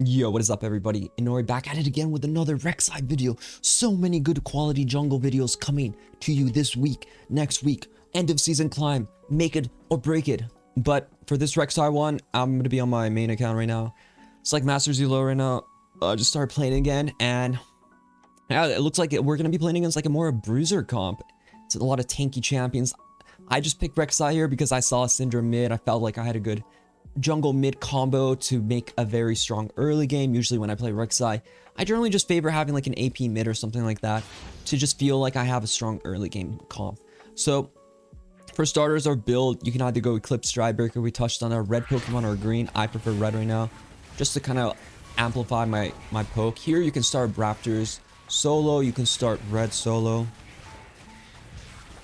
Yo, what is up everybody? Inori back at it again with another Rek'sai video. So many good quality jungle videos coming to you this week, next week, end of season climb, make it or break it. But for this Rek'sai one, I'm gonna be on my main account right now. It's like Masters ELO right now. I just started playing again, and yeah, it looks like we're gonna be playing against like a more bruiser comp. It's a lot of tanky champions. I just picked Rek'sai here because I saw Syndra mid. I felt like I had a good jungle mid combo to make a very strong early game. Usually when I play Rek'sai, I generally just favor having like an AP mid or something like that to just feel like I have a strong early game comp. So for starters, our build, you can either go Eclipse Stridebreaker. We touched on our red Pokemon or green. I prefer red right now just to kind of amplify my poke. Here you can start Raptors solo, you can start red solo,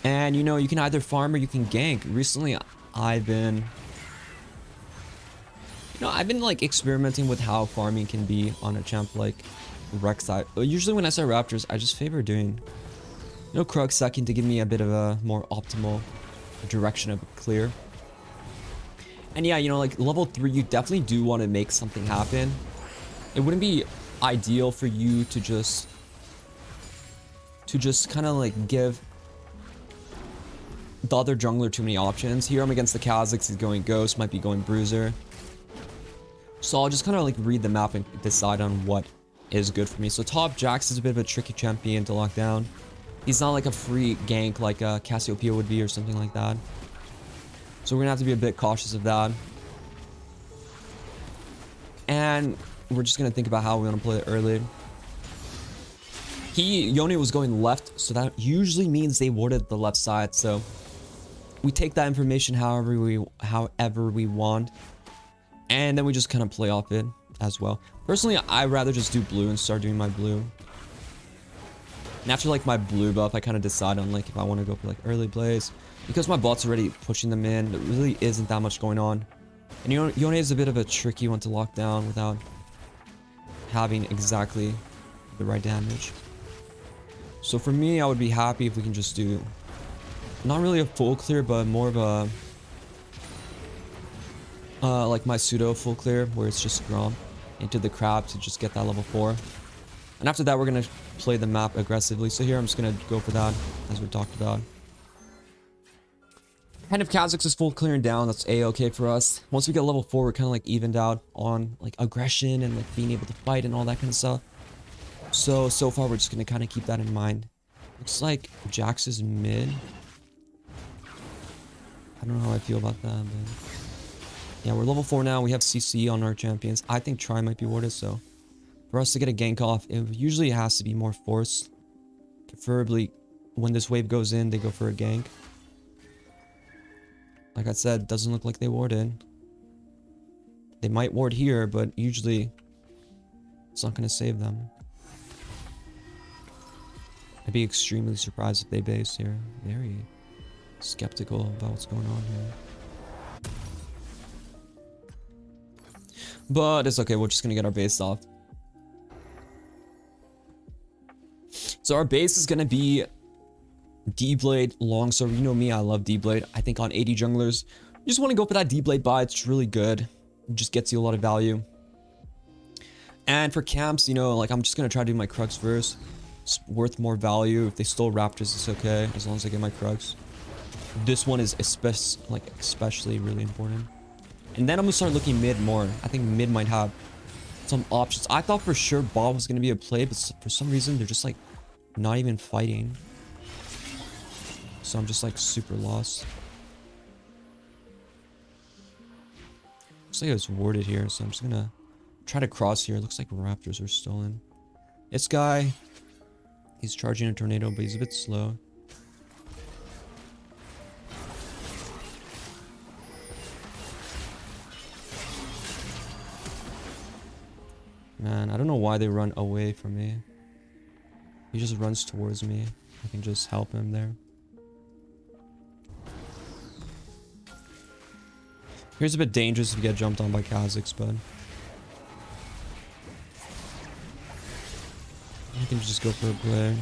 and you know, you can either farm or you can gank. Recently I've been like experimenting with how farming can be on a champ like Rek'sai. Usually when I start Raptors, I just favor doing, you know, Krug second to give me a bit of a more optimal direction of clear. And yeah, you know, like level 3, you definitely do want to make something happen. It wouldn't be ideal for you to just kind of like give the other jungler too many options. Here I'm against the Kha'Zix, he's going Ghost, might be going Bruiser. So I'll just kind of like read the map and decide on what is good for me. So top Jax is a bit of a tricky champion to lock down. He's not like a free gank like Cassiopeia would be or something like that. So we're gonna have to be a bit cautious of that. And we're just gonna think about how we want to play it early. Yone was going left, so that usually means they warded the left side. So we take that information however we want. And then we just kind of play off it as well. Personally, I'd rather just do blue and start doing my blue. And after like my blue buff, I kind of decide on like if I want to go for like early plays. Because my bot's already pushing them in, there really isn't that much going on. And Yone is a bit of a tricky one to lock down without having exactly the right damage. So for me, I would be happy if we can just do not really a full clear, but more of a like my pseudo full clear where it's just Grom into the crab to just get that level 4. And after that, we're gonna play the map aggressively. So here I'm just gonna go for that as we talked about. And if Kha'Zix is full clearing down, that's a-okay for us. Once we get level 4, we're kind of like evened out on like aggression and like being able to fight and all that kind of stuff. So far we're just gonna kind of keep that in mind. Looks like Jax is mid. I don't know how I feel about that, but yeah, we're level 4 now. We have CC on our champions. I think Try might be warded, so for us to get a gank off, it usually has to be more forced. Preferably when this wave goes in, they go for a gank. Like I said, doesn't look like they warded. They might ward here, but usually it's not going to save them. I'd be extremely surprised if they base here. Very skeptical about what's going on here. But it's okay, we're just gonna get our base off. So our base is gonna be D-Blade, Longsword. You know me, I love D-Blade. I think on 80 junglers, you just want to go for that D-Blade buy. It's really good. It just gets you a lot of value. And for camps, you know, like I'm just gonna try to do my Krugs first. It's worth more value. If they stole Raptors, it's okay, as long as I get my Krugs. This one is especially really important. And then I'm gonna start looking mid more. I think mid might have some options. I thought for sure Bob was gonna be a play, but for some reason they're just like not even fighting. So I'm just like super lost. Looks like it was warded here, so I'm just gonna try to cross here. Looks like Raptors are stolen. This guy, he's charging a tornado, but he's a bit slow. Man, I don't know why they run away from me. He just runs towards me. I can just help him there. Here's a bit dangerous if you get jumped on by Kha'Zix, but I can just go for a play.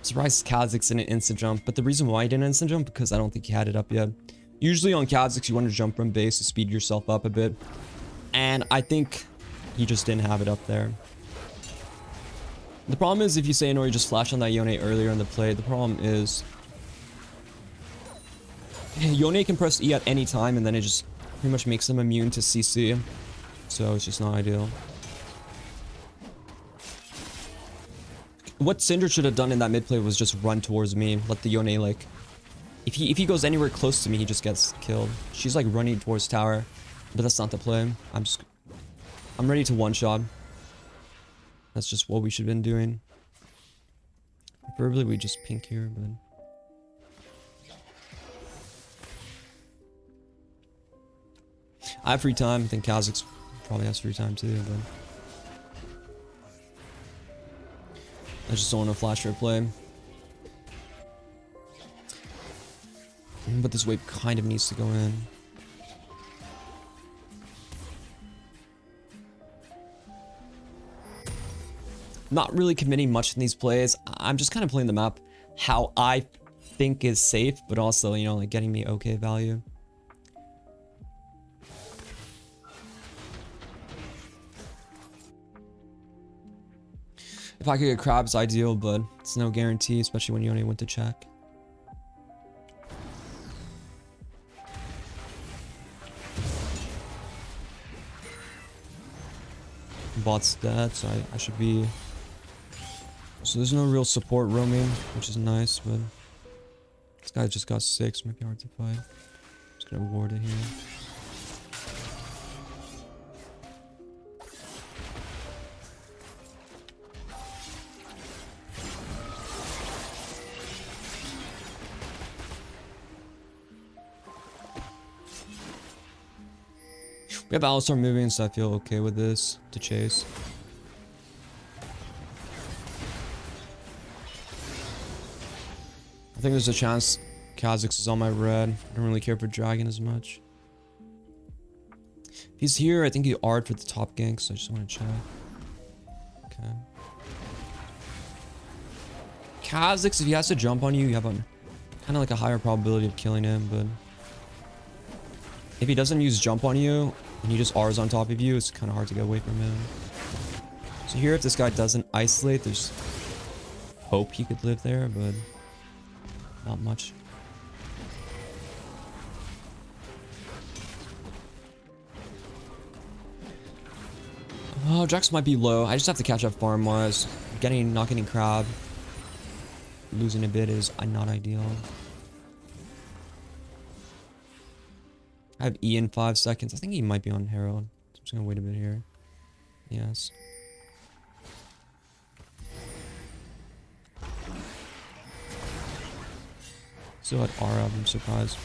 Surprised Kha'Zix didn't instant jump, but the reason why he didn't instant jump because I don't think he had it up yet. Usually on Kha'Zix you want to jump from base to speed yourself up a bit, and I think he just didn't have it up there. The problem is if you say Inori just flashed on that Yone earlier in the play, the problem is Yone can press E at any time and then it just pretty much makes him immune to CC, so it's just not ideal. What Cinder should have done in that mid play was just run towards me, let the Yone like, if he goes anywhere close to me, he just gets killed. She's like running towards tower, but that's not the play. I'm ready to one shot. That's just what we should have been doing. Preferably we just pink here, but I have free time. I think Kha'Zix probably has free time too, but I just don't want to flash for a play. But this wave kind of needs to go in. Not really committing much in these plays. I'm just kind of playing the map how I think is safe, but also, you know, like getting me okay value. If I could get crabs, ideal, but it's no guarantee, especially when you only went to check. Bot's dead, so I should be... So there's no real support roaming, which is nice, but this guy just got 6, might be hard to fight. Just gonna ward it here. We have Alistar moving, so I feel okay with this to chase. I think there's a chance Kha'Zix is on my red. I don't really care for Dragon as much. If he's here, I think he R'd for the top gank, so I just want to check. Okay. Kha'Zix, if he has to jump on you, you have a kind of like a higher probability of killing him, but if he doesn't use jump on you and he just R's on top of you, it's kind of hard to get away from him. So here, if this guy doesn't isolate, there's hope he could live there, but not much. Oh, Jax might be low. I just have to catch up farm-wise. Not getting crab. Losing a bit is not ideal. I have E in 5 seconds. I think he might be on Herald. So I'm just gonna wait a bit here. Yes. Still had R up, I'm surprised.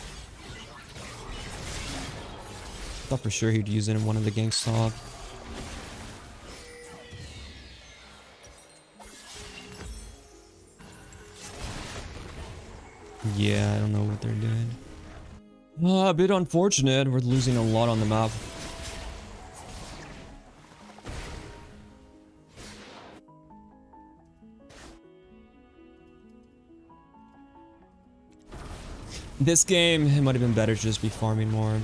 Thought for sure he'd use it in one of the ganks top. Yeah, I don't know what they're doing. A bit unfortunate. We're losing a lot on the map. This game, it might have been better to just be farming more.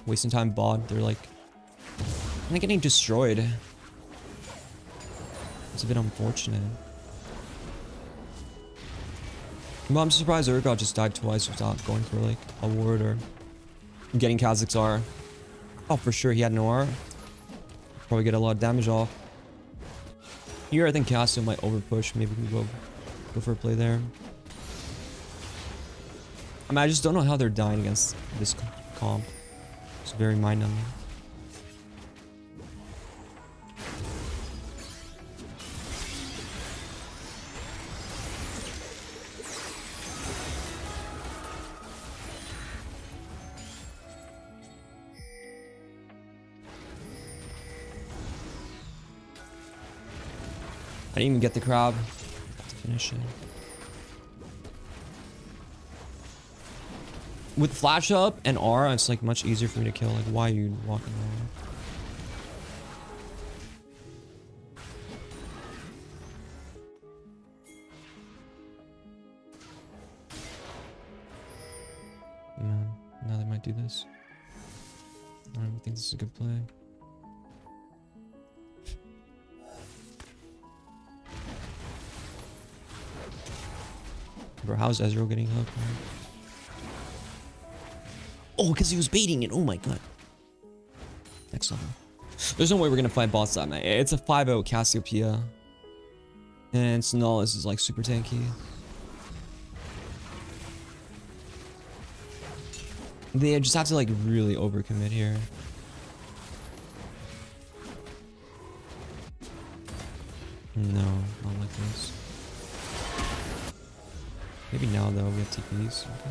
Wasting time bot. They're like kind of getting destroyed. It's a bit unfortunate. But I'm surprised Urgot just died twice without going for like a ward or getting Kha'Zix R. Oh, for sure he had no R. Probably get a lot of damage off. Here I think Cassio might overpush. Maybe we can go for a play there. I mean, I just don't know how they're dying against this comp. It's very mind-numbing. I didn't even get the crab to finish it. With flash up and R, it's like much easier for me to kill. Like, why are you walking around? might do this. I don't think this is a good play. Bro, how's Ezreal getting hooked, man? Oh, because he was baiting it. Oh my god. Next level. There's no way we're gonna fight boss side, man. It's a 5-0 Cassiopeia. And Sonalis is like super tanky. They just have to like really overcommit here. No, not like this. Maybe now though, we have TPs. Okay.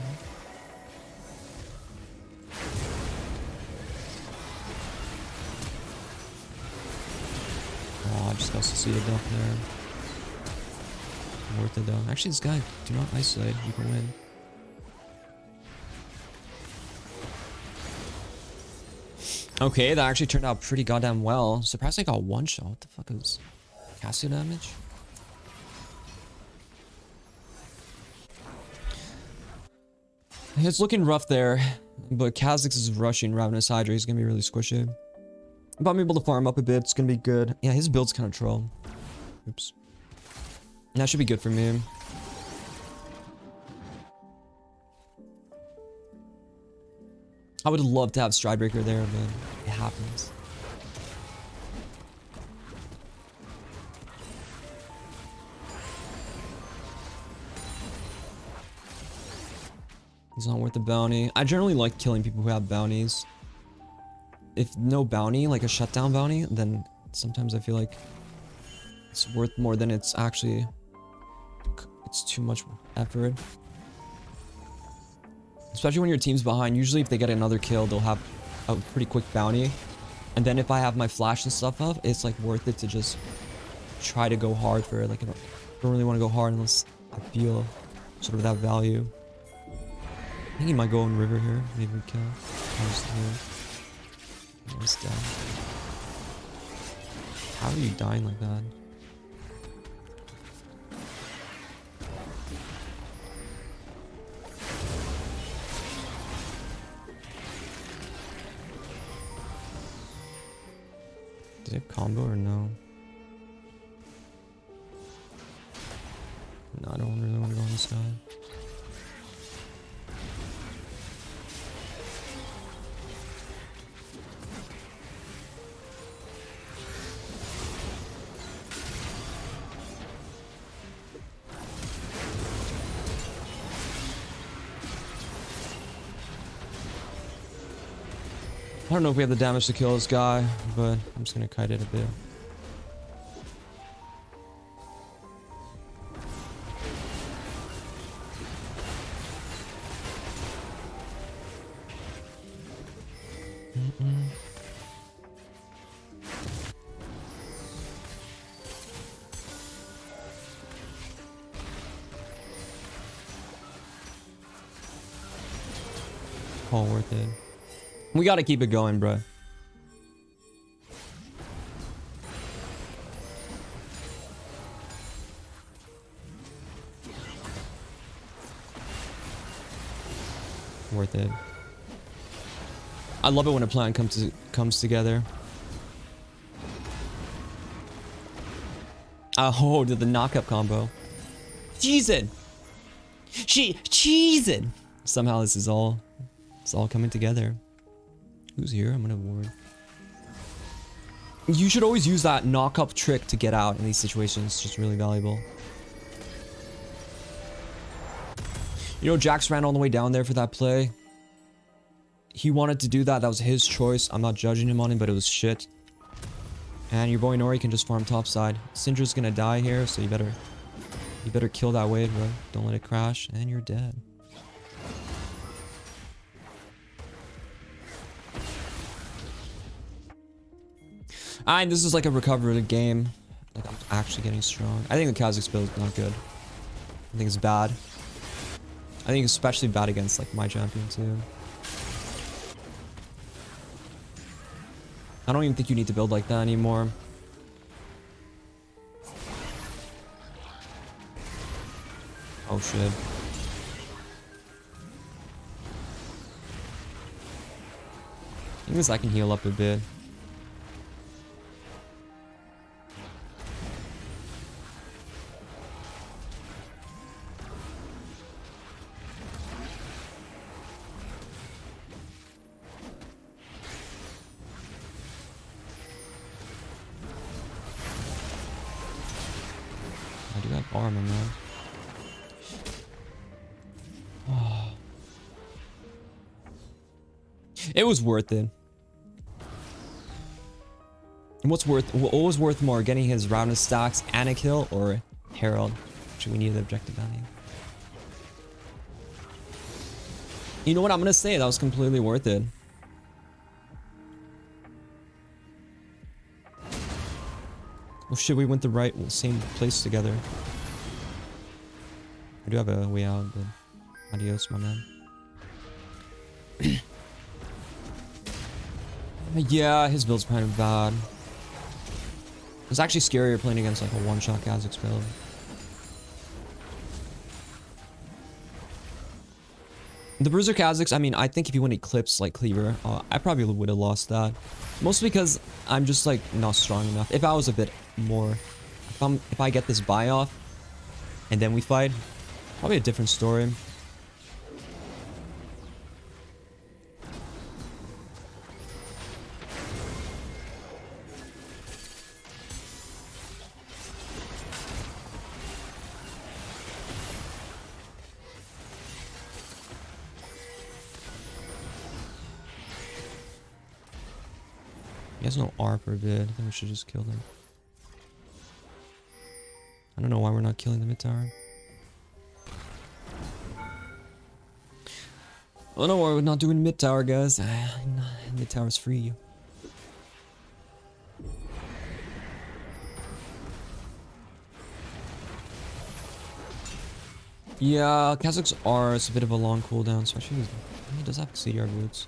Oh, I just got to see a dump there. Worth it though. Actually, this guy, do not isolate. You can win. Okay, that actually turned out pretty goddamn well. Surprised I got one shot. What the fuck is Cassio damage? It's looking rough there, but Kha'Zix is rushing Ravenous Hydra. He's gonna be really squishy. If I'm able to farm up a bit, it's gonna be good. Yeah, his build's kind of troll. Oops. That should be good for me. I would love to have Stridebreaker there, but it happens. He's not worth the bounty. I generally like killing people who have bounties. If no bounty, like a shutdown bounty, then sometimes I feel like it's worth more than it's actually... It's too much effort. Especially when your team's behind. Usually if they get another kill, they'll have a pretty quick bounty. And then if I have my flash and stuff up, it's like worth it to just try to go hard for it. Like I don't really want to go hard unless I feel sort of that value. I think he might go in river here. Maybe we kill. He's dead. How are you dying like that? Did it combo or no? No, I don't really want to go on this guy. I don't know if we have the damage to kill this guy, but I'm just gonna kite it a bit. All worth it. We gotta keep it going, bro. Worth it. I love it when a plan comes together. Oh, did the knock-up combo. Cheese it! Cheese it! Somehow this is all... It's all coming together. Who's here? I'm gonna ward. You should always use that knock-up trick to get out in these situations. It's just really valuable. You know, Jax ran all the way down there for that play. He wanted to do that. That was his choice. I'm not judging him on it, but it was shit. And your boy Inori can just farm topside. Syndra's gonna die here, so you better kill that wave, bro. Don't let it crash, and you're dead. And this is like a recovery game. Like I'm actually getting strong. I think the Kha'Zix build is not good. I think it's bad. I think it's especially bad against like my champion too. I don't even think you need to build like that anymore. Oh shit. I guess I can heal up a bit. I do have armor, man. Oh. It was worth it. And what was worth more, getting his rounded stacks and a kill, or Herald? Actually, we needed the objective bounty. You know what I'm gonna say? That was completely worth it. Oh shit, we went the same place together. I do have a way out, but adios, my man. Yeah, his build's kind of bad. It's actually scarier playing against like a one-shot Kha'Zix build. The Bruiser Kha'Zix, I mean, I think if you went Eclipse like Cleaver, I probably would have lost that. Mostly because I'm just like not strong enough. If I was a bit more, if I get this buy off and then we fight, probably a different story. He has no R per bid. I think we should just kill them. I don't know why we're not killing the mid tower. I don't know why we're not doing mid tower, guys. Mid tower's free. Yeah, Kha'Zix R is a bit of a long cooldown, especially he does have CDR boots.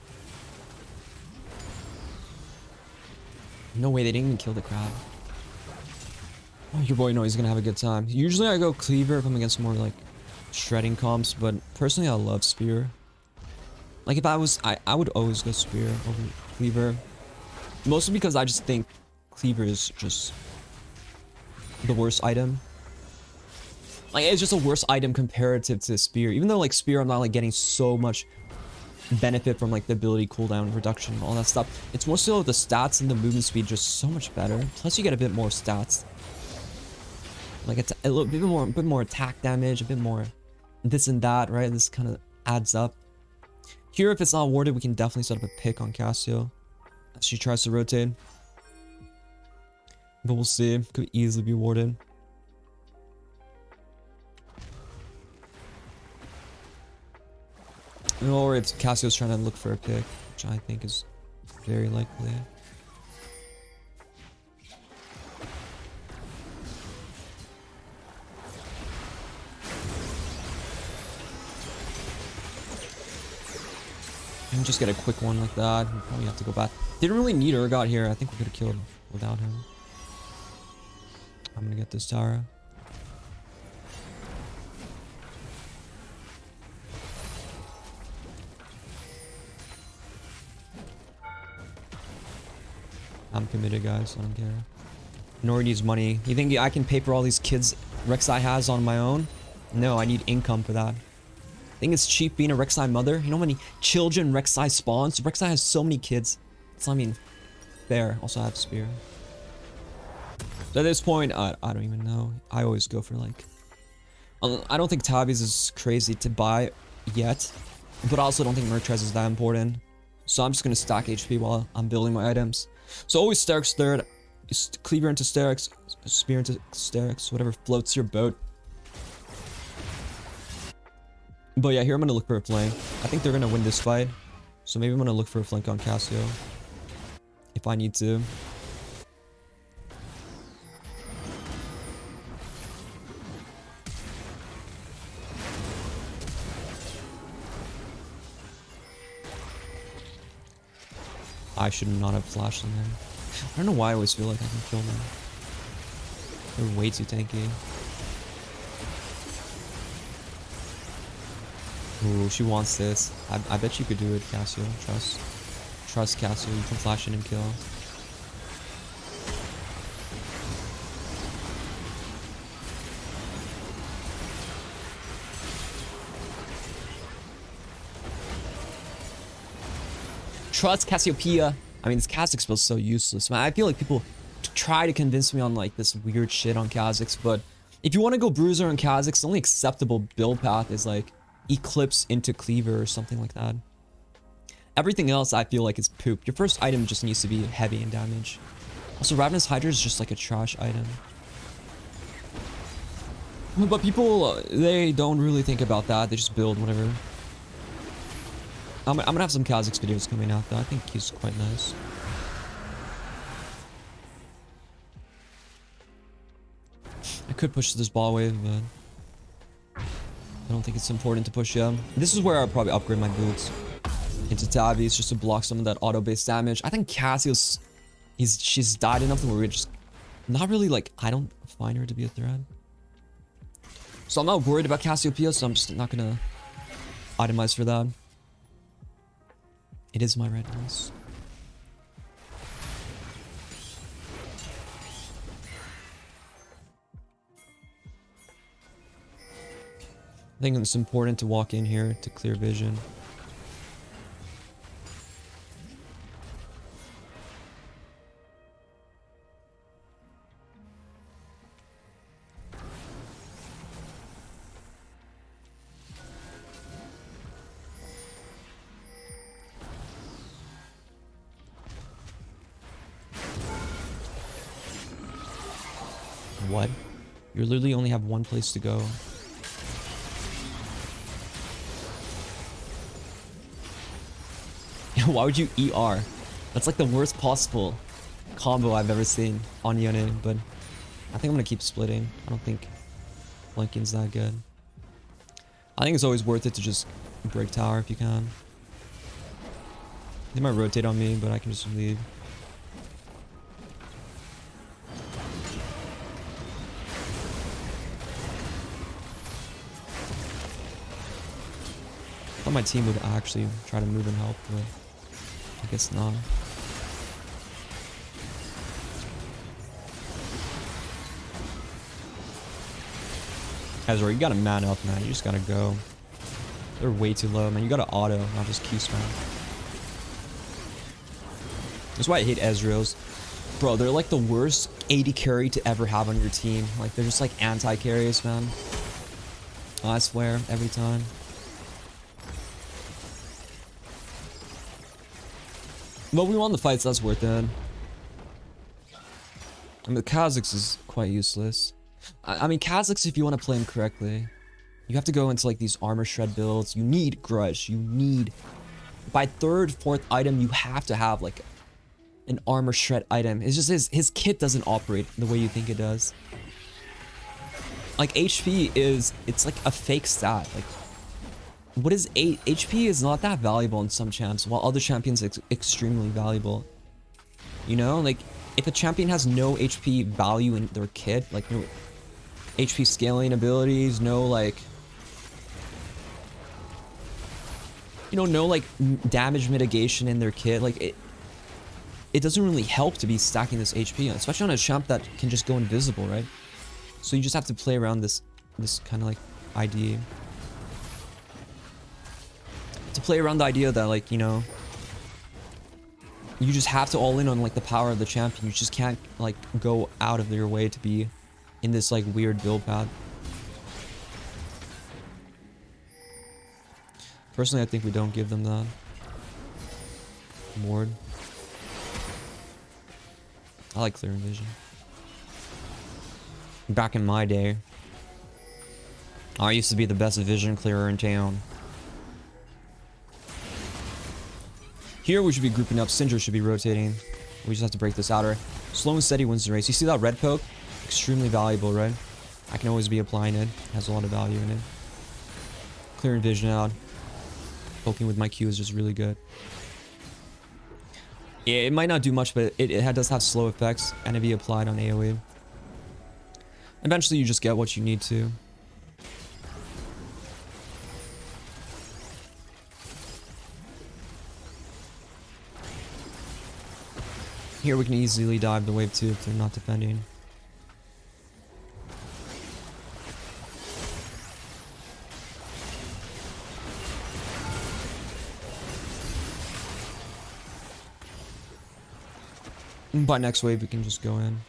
No way, they didn't even kill the crab. Oh, your boy knows he's gonna have a good time. Usually I go Cleaver if I'm against more like shredding comps, but personally I love Spear. Like if I would always go Spear over Cleaver. Mostly because I just think Cleaver is just the worst item. Like it's just a worse item comparative to Spear. Even though like Spear I'm not like getting so much benefit from like the ability cooldown reduction and all that stuff. It's more so the stats and the movement speed just so much better. Plus you get a bit more stats. Like it's a little bit more attack damage, a bit more this and that, right? This kind of adds up. Here, if it's not warded, we can definitely set up a pick on Cassio as she tries to rotate. But we'll see. Could easily be warded. Or if Cassio's trying to look for a pick, which I think is very likely. And just get a quick one like that. We probably have to go back. Didn't really need Urgot here. I think we could have killed without him. I'm gonna get this tower. I'm committed, guys. I don't care. Inori needs money. You think I can pay for all these kids Rek'sai has on my own? No, I need income for that. Think it's cheap being a Rek'sai mother? You know how many children Rek'sai spawns? Rek'sai has so many kids. It's not even fair. Also, I have Spear. So at this point, I don't even know. I always go for like... I don't think Tabby's is crazy to buy yet. But I also don't think Mertrez is that important. So I'm just going to stack HP while I'm building my items. So always Sterix third. Cleaver into Sterix. Spear into Sterix. Whatever floats your boat. But yeah, here I'm going to look for a flank. I think they're going to win this fight. So maybe I'm going to look for a flank on Cassio. If I need to. I should not have flashed on them. I don't know why I always feel like I can kill them. They're way too tanky. Ooh, she wants this. I bet you could do it, Cassio. trust Castle. You can flash in and kill. Trust Cassiopeia. I mean, this Kha'Zix build's so useless, man. I feel like people try to convince me on like this weird shit on Kha'Zix, but if you want to go Bruiser on Kha'Zix, the only acceptable build path is like Eclipse into Cleaver or something like that. Everything else I feel like is poop. Your first item just needs to be heavy in damage. Also, Ravenous Hydra is just like a trash item. But people, they don't really think about that. They just build whatever. I'm gonna have some Kha'Zix videos coming out though. I think he's quite nice. I could push this ball wave, but I don't think it's important to push him. This is where I'll probably upgrade my boots into Tavis just to block some of that auto-based damage. I think Cassie's, she's died enough where we're just not really like, I don't find her to be a threat. So I'm not worried about Cassiopeia, so I'm just not gonna itemize for that. It is my redness. I think it's important to walk in here to clear vision. What? You literally only have one place to go. Why would you ER? That's like the worst possible combo I've ever seen on Yone, but I think I'm gonna keep splitting. I don't think Blinking's that good. I think it's always worth it to just break tower if you can. They might rotate on me, but I can just leave. I thought my team would actually try to move and help, but I guess not. Ezra, you gotta man up, man. You just gotta go. They're way too low, man. You gotta auto, not just Q spam. That's why I hate Ezreals. Bro, they're like the worst AD carry to ever have on your team. Like, they're just like anti-carries, man. I swear, every time. But we won the fight, so that's worth it. I mean, the Kha'Zix is quite useless. I mean, Kha'Zix, if you want to play him correctly, you have to go into like these armor shred builds. You need Grudge. You need... By third, fourth item, you have to have like an armor shred item. It's just his kit doesn't operate the way you think it does. Like, HP is... It's like a fake stat. Like, what is 8? HP is not that valuable in some champs, while other champions are extremely valuable. You know, like, if a champion has no HP value in their kit, like no HP scaling abilities, no like, you know, no like damage mitigation in their kit, like it doesn't really help to be stacking this HP, especially on a champ that can just go invisible, right? So you just have to play around this kind of like idea. To play around the idea that, like, you know, you just have to all in on like the power of the champion. You just can't like go out of your way to be in this like weird build path. Personally, I think we don't give them that. Mord. I like clearing vision. Back in my day, I used to be the best vision clearer in town. Here we should be grouping up. Sindra should be rotating. We just have to break this outer. Slow and steady wins the race. You see that red poke? Extremely valuable, right? I can always be applying it. Has a lot of value in it. Clearing vision out. Poking with my Q is just really good. Yeah, it might not do much, but it does have slow effects, and it be applied on AoE. Eventually you just get what you need to. Here we can easily dive the wave 2 if they're not defending. By next wave we can just go in.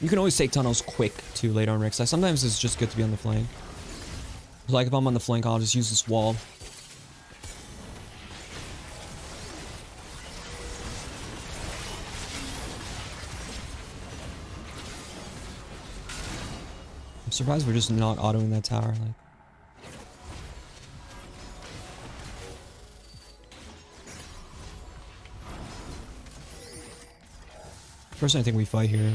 You can always take tunnels quick too later on Rek'sai. Sometimes it's just good to be on the flank. Like if I'm on the flank, I'll just use this wall. I'm surprised we're just not autoing that tower. Like, personally, I think we fight here.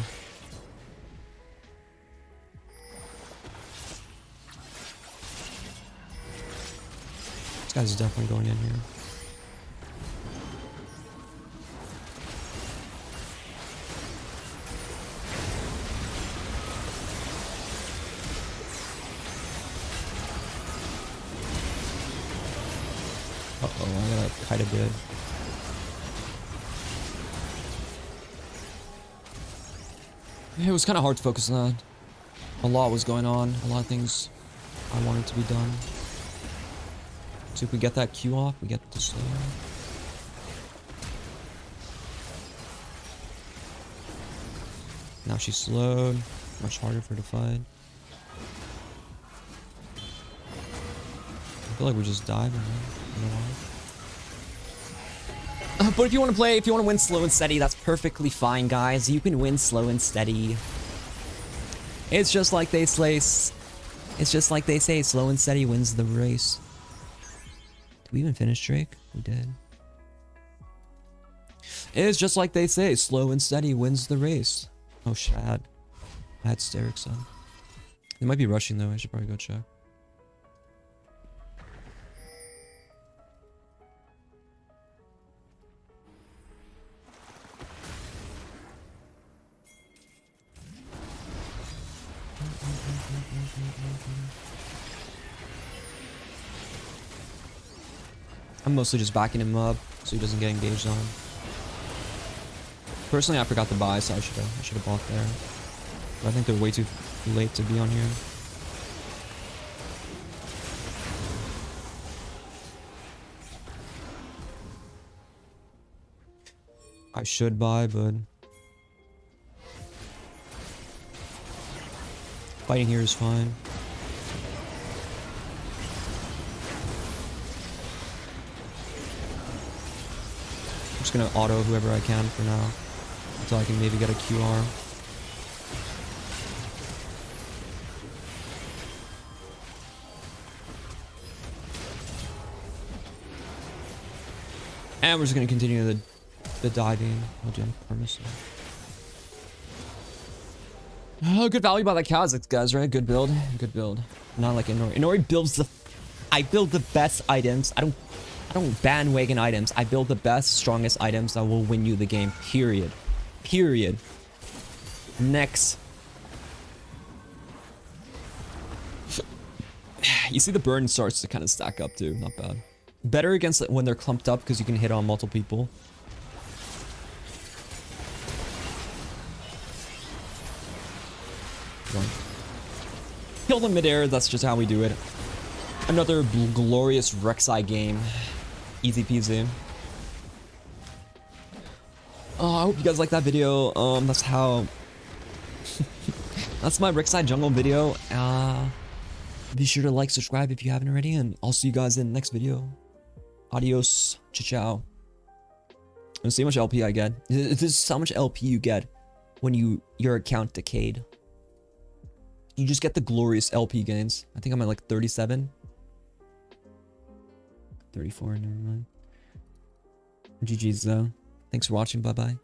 This guy's definitely going in here. Uh-oh, I got kind of good. It was kind of hard to focus on that. A lot was going on. A lot of things I wanted to be done. So if we get that Q off, we get the slow. Now she's slowed. Much harder for her to fight. I feel like we just died. But if you want to play, if you want to win slow and steady, that's perfectly fine, guys. You can win slow and steady. It's just like they say, slow and steady wins the race. Did we even finish Drake? We did. It's just like they say, slow and steady wins the race. Oh, shit. I had Sterics on. They might be rushing, though. I should probably go check. I'm mostly just backing him up so he doesn't get engaged on. Personally, I forgot to buy, so I should have bought there. But I think they're way too late to be on here. I should buy, but fighting here is fine. I'm just gonna auto whoever I can for now, until I can maybe get a QR. And we're just gonna continue the diving. Oh, damn, oh, good value by the Kazakhs, guys, right? Good build. Good build. Not like Inori. Inori builds the... I build the best items. I don't bandwagon items. I build the best, strongest items that will win you the game. Period. Period. Next. You see the burn starts to kind of stack up too. Not bad. Better against when they're clumped up because you can hit on multiple people. Kill them midair, that's just how we do it. Another glorious Rek'sai game. Easy peasy. I hope you guys like that video. That's how... that's my Rek'sai jungle video. Be sure to like, subscribe if you haven't already, and I'll see you guys in the next video. Adios. Ciao. Let's see how much LP I get. This is how much LP you get when your account decayed. You just get the glorious LP gains. I think I'm at like 37. 34, never mind. GG's though. Thanks for watching. Bye-bye.